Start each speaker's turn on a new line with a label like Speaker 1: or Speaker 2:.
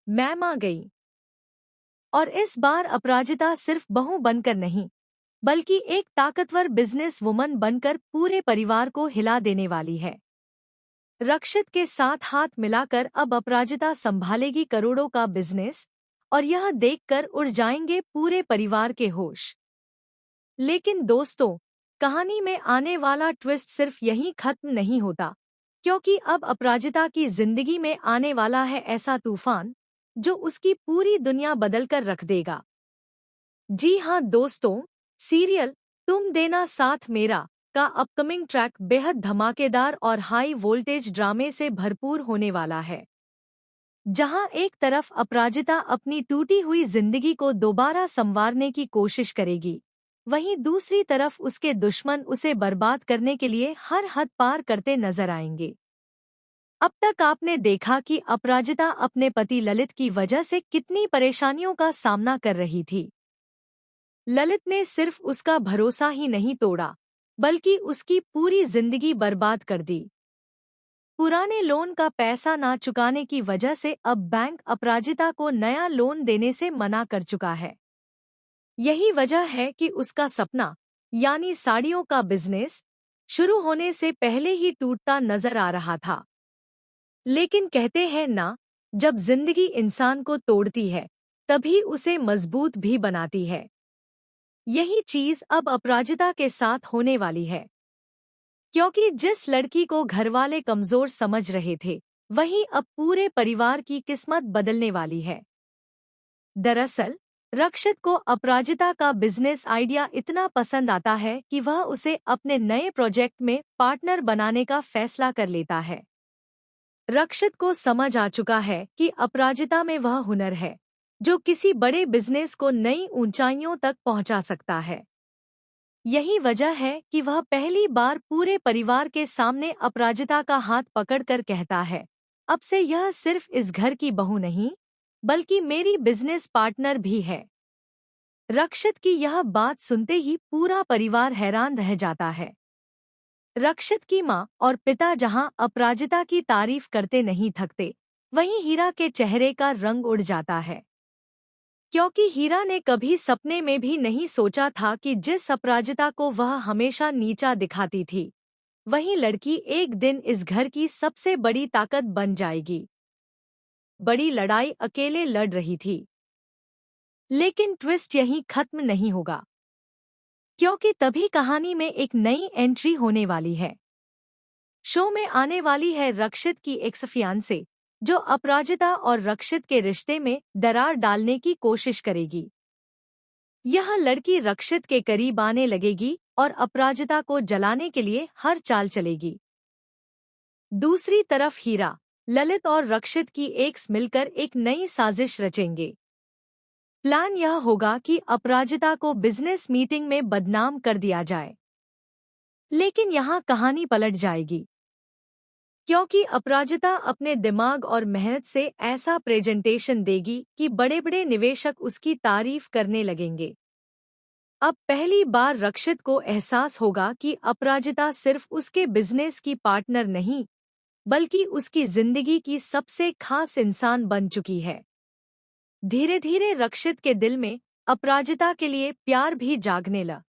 Speaker 1: Ma'am आ गई। और इस बार अपराजिता सिर्फ बहू बनकर नहीं, बल्कि एक ताकतवर बिजनेस वुमन बनकर पूरे परिवार को हिला देने वाली है। रक्षित के साथ हाथ मिलाकर अब अपराजिता संभालेगी करोड़ों का बिजनेस, और यह देखकर उड़ जाएंगे पूरे परिवार के होश। लेकिन दोस्तों, कहानी में आने वाला ट्विस्ट सिर्फ यहीं खत्म नहीं होता, क्योंकि अब अपराजिता की जिंदगी में आने वाला है ऐसा तूफान जो उसकी पूरी दुनिया बदलकर रख देगा। जी हाँ दोस्तों, सीरियल तुम देना साथ मेरा का अपकमिंग ट्रैक बेहद धमाकेदार और हाई वोल्टेज ड्रामे से भरपूर होने वाला है। जहां एक तरफ अपराजिता अपनी टूटी हुई जिंदगी को दोबारा संवारने की कोशिश करेगी, वहीं दूसरी तरफ उसके दुश्मन उसे बर्बाद करने के लिए हर हद पार करते नजर आएंगे। अब तक आपने देखा कि अपराजिता अपने पति ललित की वजह से कितनी परेशानियों का सामना कर रही थी। ललित ने सिर्फ उसका भरोसा ही नहीं तोड़ा, बल्कि उसकी पूरी जिंदगी बर्बाद कर दी। पुराने लोन का पैसा ना चुकाने की वजह से अब बैंक अपराजिता को नया लोन देने से मना कर चुका है। यही वजह है कि उसका सपना, यानी साड़ियों का बिजनेस, शुरू होने से पहले ही टूटता नजर आ रहा था। लेकिन कहते हैं ना, जब जिंदगी इंसान को तोड़ती है, तभी उसे मजबूत भी बनाती है। यही चीज अब अपराजिता के साथ होने वाली है, क्योंकि जिस लड़की को घरवाले कमजोर समझ रहे थे, वही अब पूरे परिवार की किस्मत बदलने वाली है। दरअसल रक्षित को अपराजिता का बिजनेस आइडिया इतना पसंद आता है कि वह उसे अपने नए प्रोजेक्ट में पार्टनर बनाने का फैसला कर लेता है। रक्षित को समझ आ चुका है कि अपराजिता में वह हुनर है जो किसी बड़े बिजनेस को नई ऊंचाइयों तक पहुंचा सकता है। यही वजह है कि वह पहली बार पूरे परिवार के सामने अपराजिता का हाथ पकड़कर कहता है, अब से यह सिर्फ इस घर की बहू नहीं, बल्कि मेरी बिजनेस पार्टनर भी है। रक्षित की यह बात सुनते ही पूरा परिवार हैरान रह जाता है। रक्षित की माँ और पिता जहां अपराजिता की तारीफ करते नहीं थकते, वहीं हीरा के चेहरे का रंग उड़ जाता है, क्योंकि हीरा ने कभी सपने में भी नहीं सोचा था कि जिस अपराजिता को वह हमेशा नीचा दिखाती थी, वही लड़की एक दिन इस घर की सबसे बड़ी ताकत बन जाएगी। बड़ी लड़ाई अकेले लड़ रही थी। लेकिन ट्विस्ट यहीं खत्म नहीं होगा, क्योंकि तभी कहानी में एक नई एंट्री होने वाली है। शो में आने वाली है रक्षित की एक्स फियांसे, जो अपराजिता और रक्षित के रिश्ते में दरार डालने की कोशिश करेगी। यह लड़की रक्षित के करीब आने लगेगी और अपराजिता को जलाने के लिए हर चाल चलेगी। दूसरी तरफ हीरा, ललित और रक्षित की एक्स मिलकर एक नई साजिश रचेंगे। प्लान यह होगा कि अपराजिता को बिजनेस मीटिंग में बदनाम कर दिया जाए। लेकिन यहाँ कहानी पलट जाएगी, क्योंकि अपराजिता अपने दिमाग और मेहनत से ऐसा प्रेजेंटेशन देगी कि बड़े-बड़े निवेशक उसकी तारीफ करने लगेंगे। अब पहली बार रक्षित को एहसास होगा कि अपराजिता सिर्फ उसके बिजनेस की पार्टनर नहीं, बल्कि उसकी जिंदगी की सबसे खास इंसान बन चुकी है। धीरे धीरे रक्षित के दिल में अपराजिता के लिए प्यार भी जागने लगा।